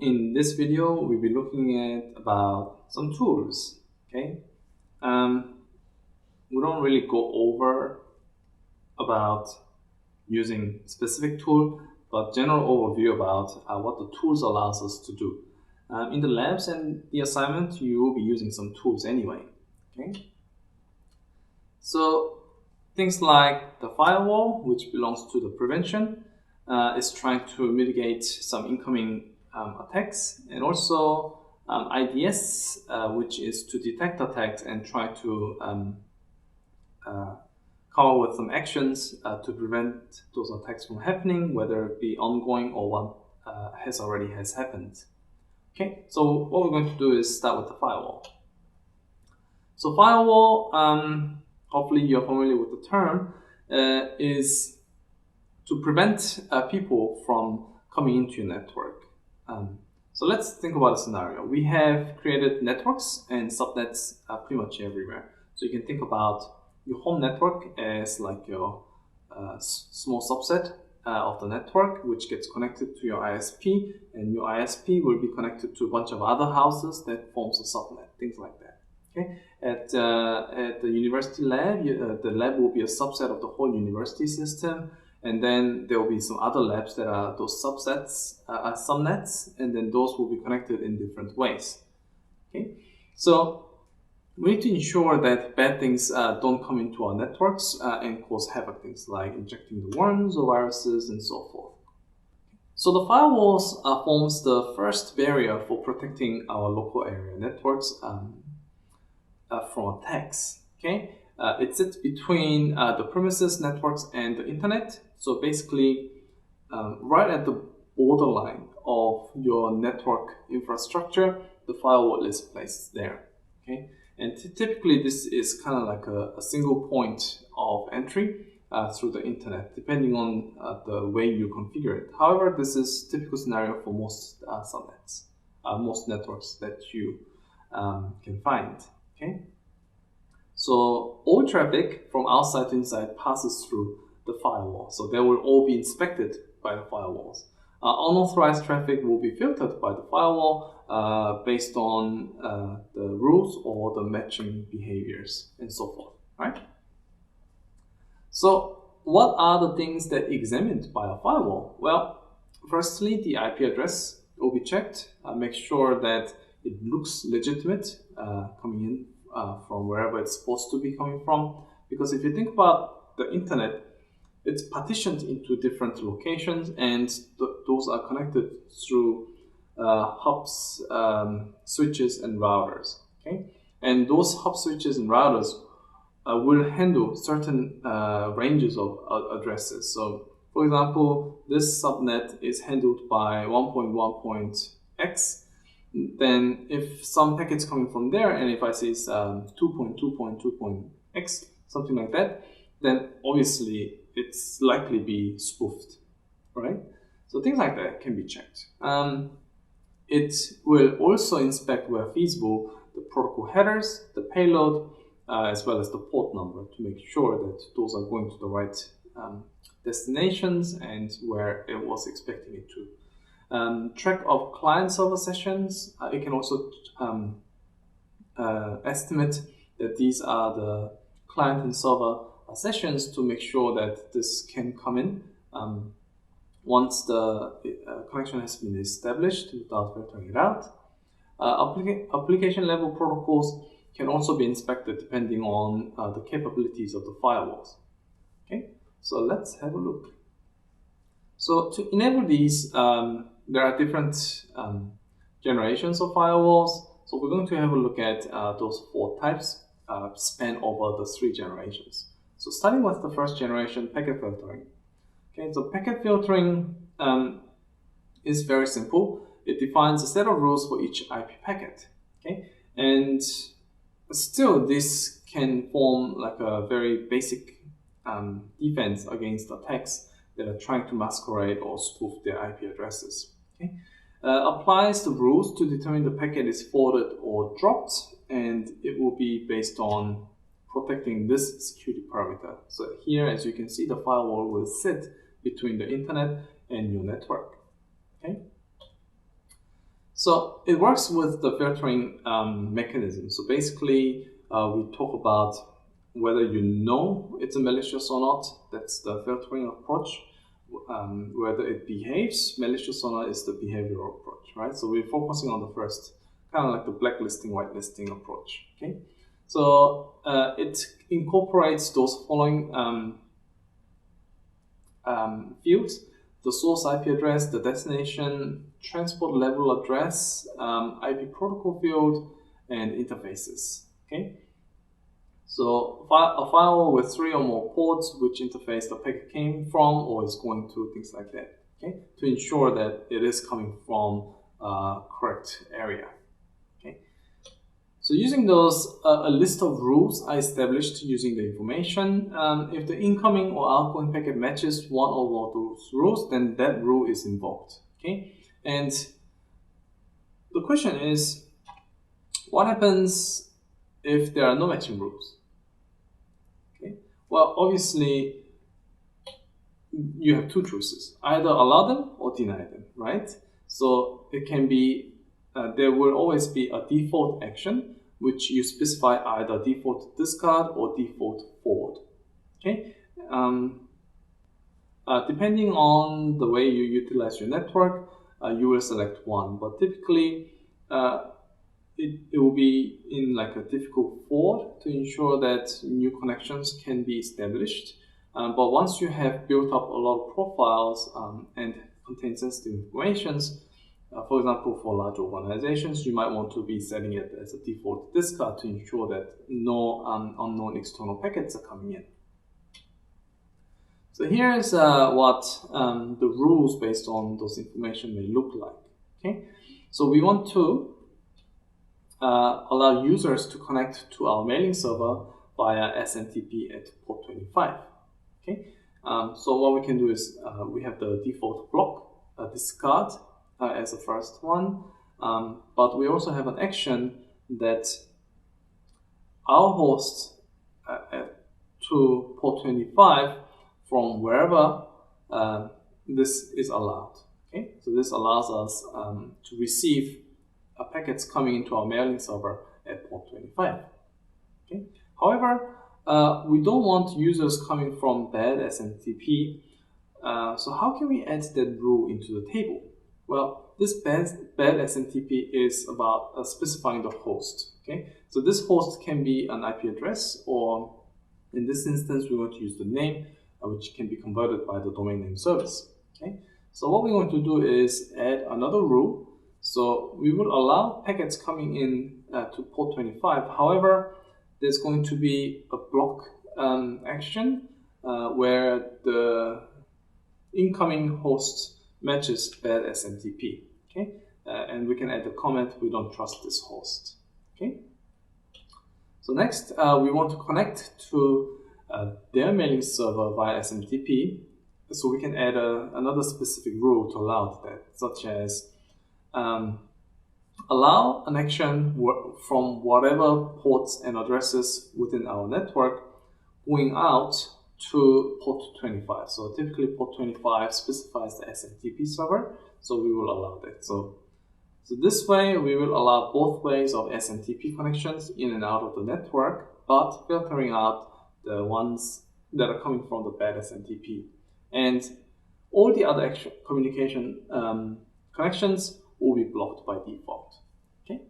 in this video, we'll be looking at about some tools. Okay, we don't really go over about using specific tool, but general overview about what the tools allows us to do. In the labs and the assignment, you will be using some tools anyway. Okay, so things like the firewall, which belongs to the prevention, is trying to mitigate some incoming attacks, and also IDS, which is to detect attacks and try to come up with some actions to prevent those attacks from happening, whether it be ongoing or what has happened. Okay, so what we're going to do is start with the firewall. So firewall, hopefully you're familiar with the term, is to prevent people from coming into your network. So let's think about a scenario. We have created networks and subnets pretty much everywhere. So you can think about your home network as like your small subset of the network, which gets connected to your ISP, and your ISP will be connected to a bunch of other houses that forms a subnet, things like that. Okay. At the university lab, the lab will be a subset of the whole university system, and then there will be some other labs that are those subsets, subnets, and then those will be connected in different ways. Okay, so we need to ensure that bad things don't come into our networks and cause havoc, things like injecting the worms or viruses and so forth. So the firewalls forms the first barrier for protecting our local area networks from attacks. Okay, it sits between the premises networks and the internet. So basically, right at the borderline of your network infrastructure, the firewall is placed there. Okay, and typically this is kind of like a single point of entry through the internet, depending on the way you configure it. However, this is a typical scenario for most subnets, most networks that you can find. Okay, so all traffic from outside to inside passes through the firewall. So they will all be inspected by the firewalls. Unauthorized traffic will be filtered by the firewall based on the rules or the matching behaviors and so forth, right? So what are the things that examined by a firewall? Well, firstly, the IP address will be checked. Make sure that it looks legitimate coming in from wherever it's supposed to be coming from. Because if you think about the internet, it's partitioned into different locations, and those are connected through hubs, switches, and routers. Okay, and those hub switches and routers will handle certain ranges of addresses. So, for example, this subnet is handled by 1.1.x. Then, if some packets coming from there, and if I say it's 2.2.2.x, something like that, then obviously it's likely be spoofed, right? So things like that can be checked. It will also inspect, where feasible, the protocol headers, the payload, as well as the port number, to make sure that those are going to the right destinations and where it was expecting it to. Track of client-server sessions. It can also estimate that these are the client and server sessions, to make sure that this can come in once the connection has been established without filtering it out. Application level protocols can also be inspected depending on the capabilities of the firewalls. Okay, so let's have a look. So to enable these, there are different generations of firewalls. So we're going to have a look at those 4 types span over the 3 generations. So starting with the first generation, packet filtering. Okay, so packet filtering is very simple. It defines a set of rules for each IP packet. Okay, and still this can form like a very basic defense against attacks that are trying to masquerade or spoof their IP addresses. Okay, applies the rules to determine the packet is forwarded or dropped, and it will be based on protecting this security parameter. So here, as you can see, the firewall will sit between the internet and your network. Okay. So it works with the filtering mechanism. So basically, we talk about whether you know it's a malicious or not. That's the filtering approach. Whether it behaves malicious or not is the behavioral approach, right? So we're focusing on the first, kind of like the blacklisting, whitelisting approach. Okay, so it incorporates those following fields: the source IP address, the destination, transport level address, IP protocol field, and interfaces. Okay, so a firewall with 3 or more ports, which interface the packet came from or is going to, things like that. Okay, to ensure that it is coming from correct area. Okay, so using those, a list of rules I established using the information. If the incoming or outgoing packet matches one or more of those rules, then that rule is invoked. Okay, and the question is, what happens if there are no matching rules? Okay, well, obviously, you have two choices: either allow them or deny them, right? So it can be, there will always be a default action, which you specify either default discard or default forward. Okay, depending on the way you utilize your network, you will select one, but typically it will be in like a difficult forward to ensure that new connections can be established. But once you have built up a lot of profiles and contain sensitive information, for example, for large organizations, you might want to be setting it as a default discard to ensure that no unknown external packets are coming in. So here's what the rules based on those information may look like. Okay, so we want to allow users to connect to our mailing server via SMTP at port 25. Okay, so what we can do is we have the default block discard as the first one, but we also have an action that our host to port 25 from wherever this is allowed. Okay, so this allows us to receive packets coming into our mailing server at port 25. Okay, however, we don't want users coming from bad SMTP. So how can we add that rule into the table? Well, this bad SMTP is about specifying the host. Okay, so this host can be an IP address, or in this instance, we want to use the name, which can be converted by the domain name service. Okay, so what we're going to do is add another rule. So we will allow packets coming in to port 25. However, there's going to be a block action where the incoming host matches bad SMTP. Okay, and we can add the comment, we don't trust this host. Okay, so next we want to connect to their mailing server via SMTP. So we can add another specific rule to allow that, such as allow an action from whatever ports and addresses within our network going out to port 25. So typically port 25 specifies the SMTP server, so we will allow that. So this way we will allow both ways of SMTP connections in and out of the network, but filtering out the ones that are coming from the bad SMTP. And all the other communication connections will be blocked by default. Okay.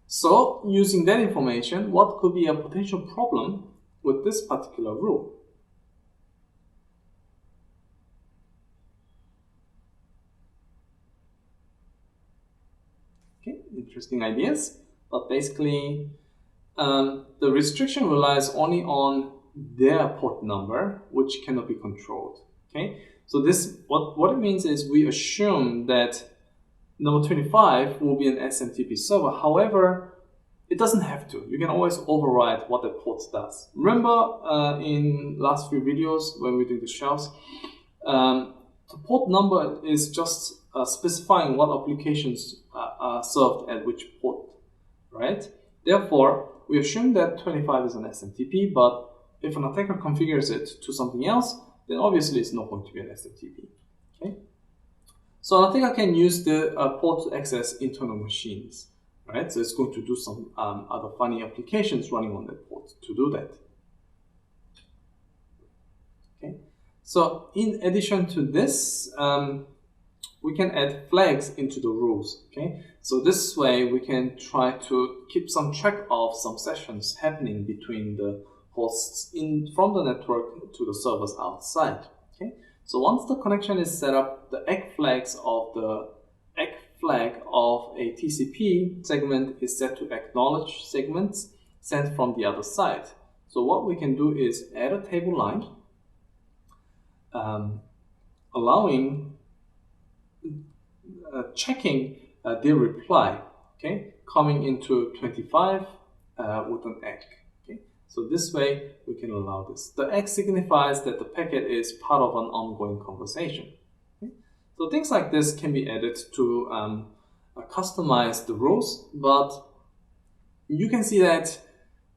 So using that information, what could be a potential problem with this particular rule? Okay, interesting ideas, but basically the restriction relies only on their port number, which cannot be controlled. Okay, so this what it means is we assume that number 25 will be an SMTP server. However, it doesn't have to. You can always override what the port does. Remember in last few videos when we do the shells, the port number is just specifying what applications are served at which port, right? Therefore, we assume that 25 is an SMTP, but if an attacker configures it to something else, then obviously it's not going to be an SMTP. Okay? So an attacker can use the port to access internal machines, right? So it's going to do some other funny applications running on that port to do that. Okay. So in addition to this, we can add flags into the rules. Okay. So this way we can try to keep some track of some sessions happening between the hosts from the network to the servers outside. Okay. So once the connection is set up, the egg flag of a TCP segment is set to acknowledge segments sent from the other side. So what we can do is add a table line, allowing checking their reply, okay, coming into 25 with an egg. Okay, so this way we can allow this. The egg signifies that the packet is part of an ongoing conversation. Okay? So things like this can be added to customize the rules, but you can see that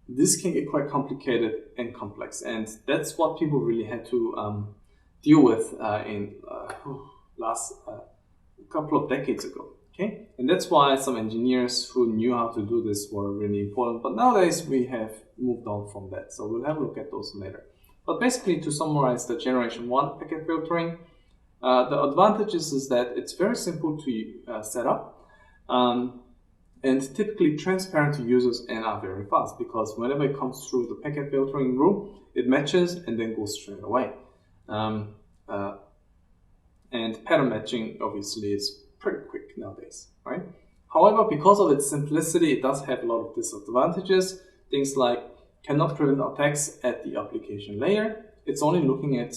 this can get quite complicated and complex, and that's what people really had to deal with in last couple of decades ago. Okay, and that's why some engineers who knew how to do this were really important. But nowadays we have moved on from that, so we'll have a look at those later. But basically, to summarize the generation 1 packet filtering, the advantages is that it's very simple to set up, and typically transparent to users and are very fast, because whenever it comes through the packet filtering rule, it matches and then goes straight away. And pattern matching obviously is pretty quick nowadays, right? However, because of its simplicity, it does have a lot of disadvantages. Things like cannot prevent attacks at the application layer. It's only looking at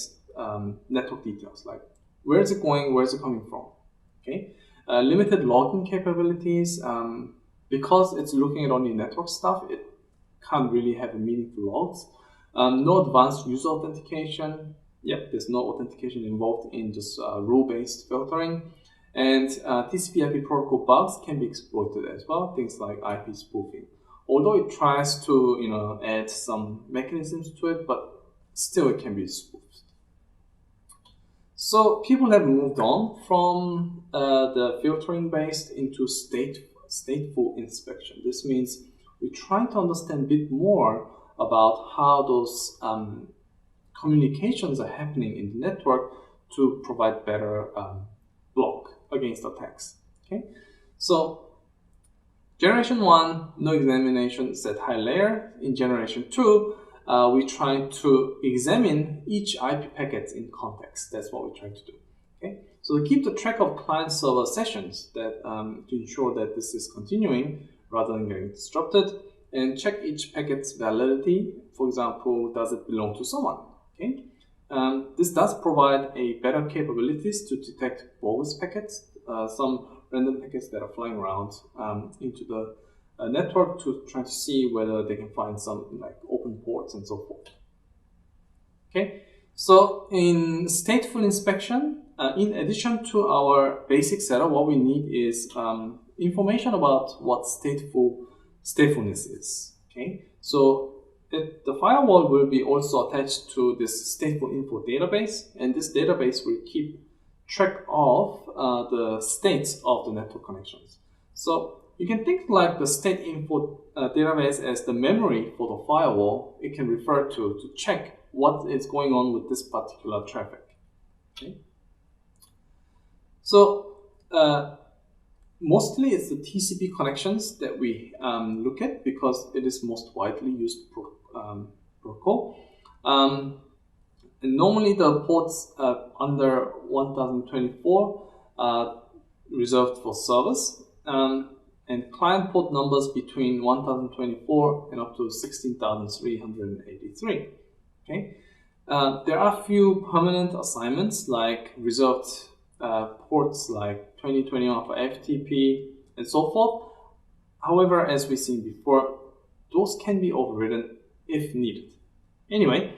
network details, like where is it going, where is it coming from, okay? Limited logging capabilities. Because it's looking at only network stuff, it can't really have meaningful logs. No advanced user authentication. Yep, there's no authentication involved in just rule-based filtering. And TCP/IP protocol bugs can be exploited as well, things like IP spoofing. Although it tries to add some mechanisms to it, but still it can be spoofed. So people have moved on from the filtering based into stateful inspection. This means we try to understand a bit more about how those communications are happening in the network to provide better block against attacks. Okay, so generation 1, no examination, set high layer. In generation 2, we try to examine each IP packet in context. That's what we try to do. Okay, so to keep the track of client-server sessions, that to ensure that this is continuing rather than getting disrupted, and check each packet's validity. For example, does it belong to someone? Okay, this does provide a better capabilities to detect bogus packets, some random packets that are flying around into the network, to try to see whether they can find some like open ports and so forth. Okay, so in stateful inspection, in addition to our basic setup, what we need is information about what statefulness is. Okay, so the firewall will be also attached to this stateful info database, and this database will keep track of the states of the network connections. So you can think like the state info database as the memory for the firewall. It can refer to check what is going on with this particular traffic. Okay. So mostly it's the TCP connections that we look at, because it is most widely used protocol. And normally the ports under 1024 are reserved for servers, and client port numbers between 1024 and up to 16,383. Okay, there are few permanent assignments like reserved ports like 2021 for FTP and so forth. However, as we've seen before, those can be overridden if needed. Anyway,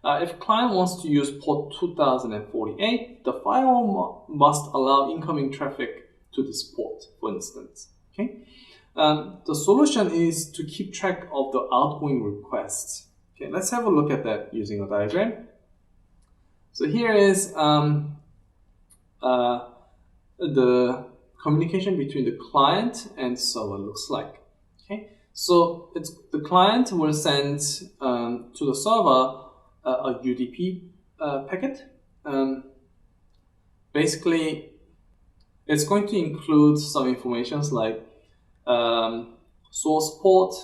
if client wants to use port 2048, the firewall must allow incoming traffic to this port, for instance. Okay, the solution is to keep track of the outgoing requests. Okay, let's have a look at that using a diagram. So here is the communication between the client and server looks like. Okay, so the client will send to the server a UDP packet. Basically, it's going to include some informations like source port,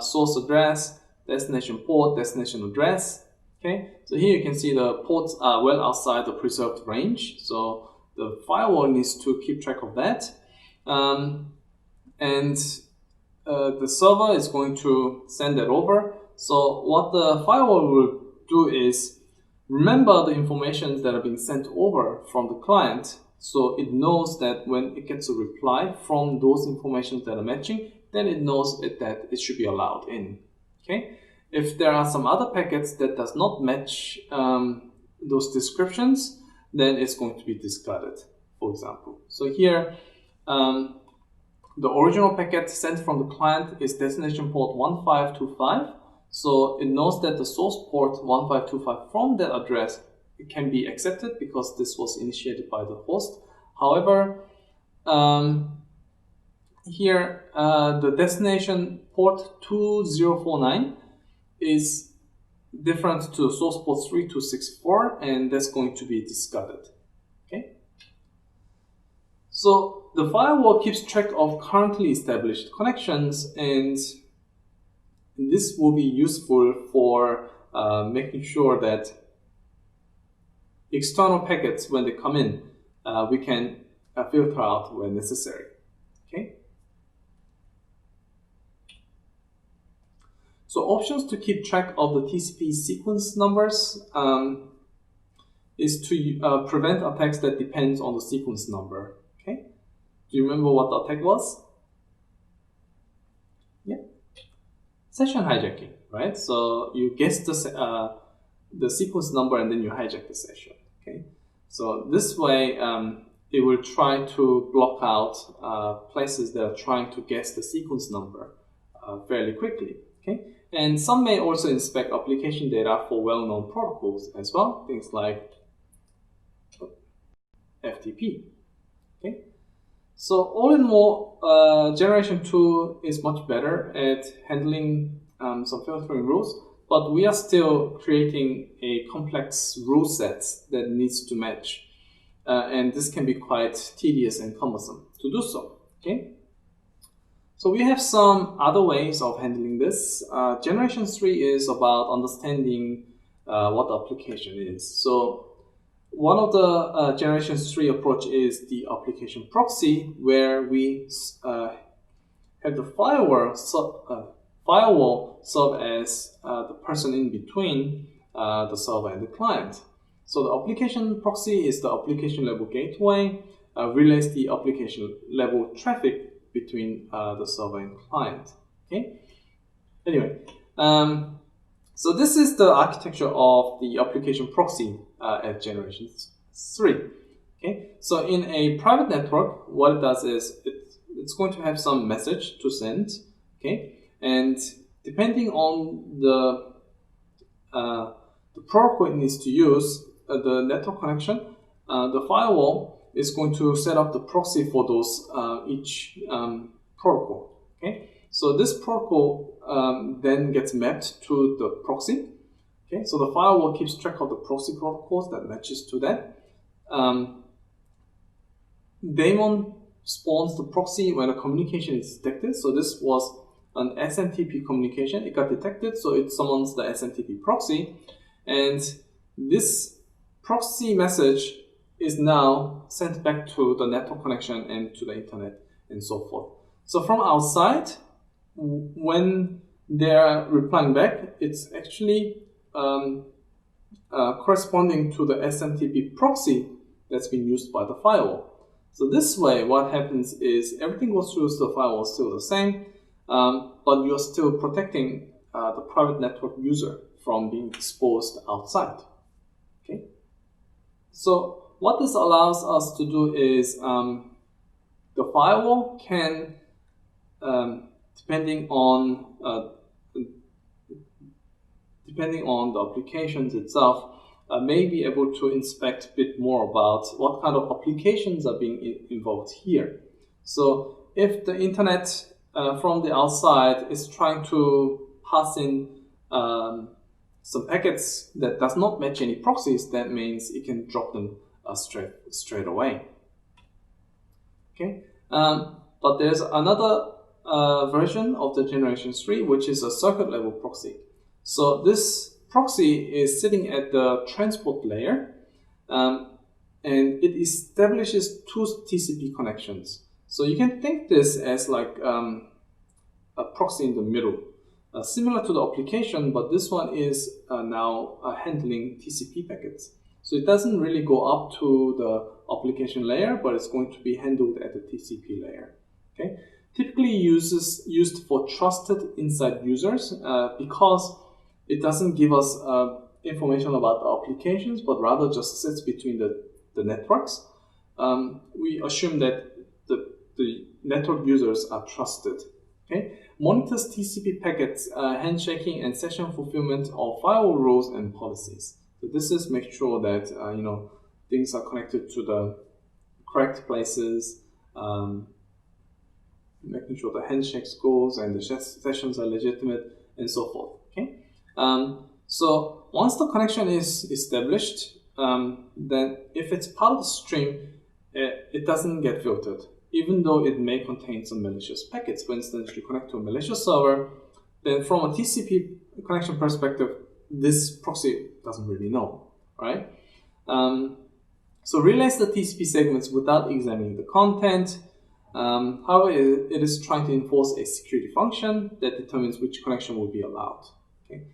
source address, destination port, destination address. Okay, so here you can see the ports are well outside the preserved range, so the firewall needs to keep track of that. And the server is going to send that over. So what the firewall will do is remember the information that are being sent over from the client, so it knows that when it gets a reply from those information that are matching, then it knows that it should be allowed in. Okay, if there are some other packets that does not match those descriptions, then it's going to be discarded, for example. So here, the original packet sent from the client is destination port 1525. So it knows that the source port 1525 from that address can be accepted because this was initiated by the host. However, here the destination port 2049 is different to source port 3264, and that's going to be discarded. Okay. So the firewall keeps track of currently established connections, and this will be useful for making sure that external packets, when they come in, we can filter out when necessary. Okay. So options to keep track of the TCP sequence numbers is to prevent attacks that depend on the sequence number. Okay. Do you remember what the attack was? Yeah. Session hijacking, right? So you guess the sequence number and then you hijack the session. Okay. So this way, it will try to block out places that are trying to guess the sequence number fairly quickly. Okay. And some may also inspect application data for well-known protocols as well, things like FTP. Okay. So all in all, generation 2 is much better at handling some filtering rules, but we are still creating a complex rule set that needs to match. And this can be quite tedious and cumbersome to do so. Okay. So we have some other ways of handling this. Generation 3 is about understanding what the application is. So one of the Generation 3 approach is the application proxy, where we have the firewall serve as the person in between the server and the client. So the application proxy is the application level gateway, relays the application level traffic between the server and client. Okay. Anyway, so this is the architecture of the application proxy at Generation 3. Okay. So in a private network, what it does is it's going to have some message to send. Okay, and depending on the protocol it needs to use, the network connection, the firewall is going to set up the proxy for those each protocol. Okay, so this protocol then gets mapped to the proxy. Okay, so the firewall keeps track of the proxy protocols that matches to that. Daemon spawns the proxy when a communication is detected. So this was an SMTP communication. It got detected, so it summons the SMTP proxy, and this proxy message is now sent back to the network connection and to the internet and so forth. So from outside, when they're replying back, it's actually corresponding to the SMTP proxy that's been used by the firewall. So this way, what happens is everything goes through the firewall still the same, but you're still protecting the private network user from being exposed outside. Okay. So what this allows us to do is the firewall can, depending on the applications itself, may be able to inspect a bit more about what kind of applications are being involved here. So if the internet from the outside is trying to pass in some packets that does not match any proxies, that means it can drop them straight away. Okay, but there's another version of the generation 3, which is a circuit level proxy. So this proxy is sitting at the transport layer, and it establishes two TCP connections. So you can think this as like a proxy in the middle, similar to the application, but this one is now handling TCP packets. So it doesn't really go up to the application layer, but it's going to be handled at the TCP layer. Okay, typically used for trusted inside users because it doesn't give us information about the applications, but rather just sits between the networks. We assume that the network users are trusted. Okay, monitors TCP packets, handshaking, and session fulfillment of firewall rules and policies. So this is make sure that things are connected to the correct places, making sure the handshakes goes and the sessions are legitimate, and so forth. Okay, so once the connection is established, then if it's part of the stream, it doesn't get filtered, even though it may contain some malicious packets. For instance, you connect to a malicious server, then from a TCP connection perspective, this proxy doesn't really know, right? So relays the TCP segments without examining the content. However, it is trying to enforce a security function that determines which connection will be allowed. Okay.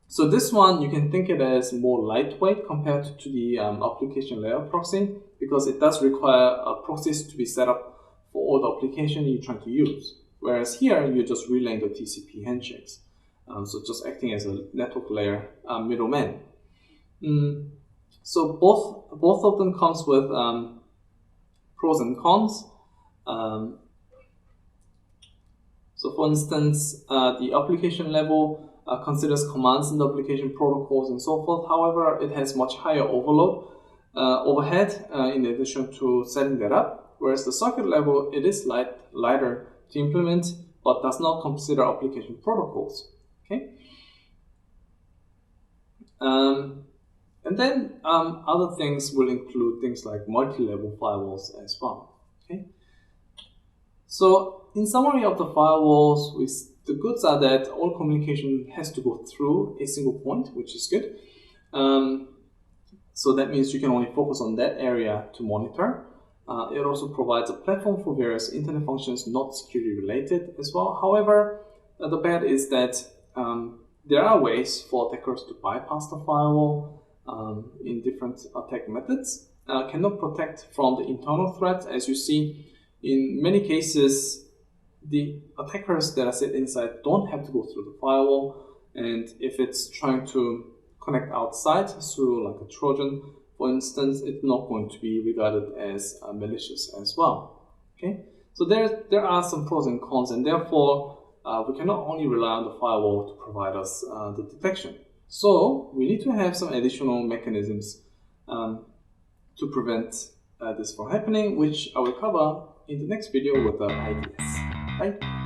So this one, you can think it as more lightweight compared to the application layer proxy, because it does require proxies to be set up for all the application you're trying to use. Whereas here, you're just relaying the TCP handshakes. So just acting as a network layer middleman. So both of them comes with pros and cons. So for instance, the application level considers commands in the application protocols and so forth. However, it has much higher overhead in addition to setting that up. Whereas the circuit level, it is lighter to implement, but does not consider application protocols. Okay. And then other things will include things like multi-level firewalls as well. Okay. So in summary of the firewalls, the goods are that all communication has to go through a single point, which is good. So that means you can only focus on that area to monitor. It also provides a platform for various internet functions not security related as well. However, the bad is that there are ways for attackers to bypass the firewall in different attack methods. Cannot protect from the internal threats. As you see, in many cases, the attackers that are sit inside don't have to go through the firewall, and if it's trying to connect outside through like a Trojan, for instance, it's not going to be regarded as malicious as well. Okay, so there are some pros and cons, and therefore we cannot only rely on the firewall to provide us the detection. So we need to have some additional mechanisms to prevent this from happening, which I will cover in the next video with the IDS. Bye.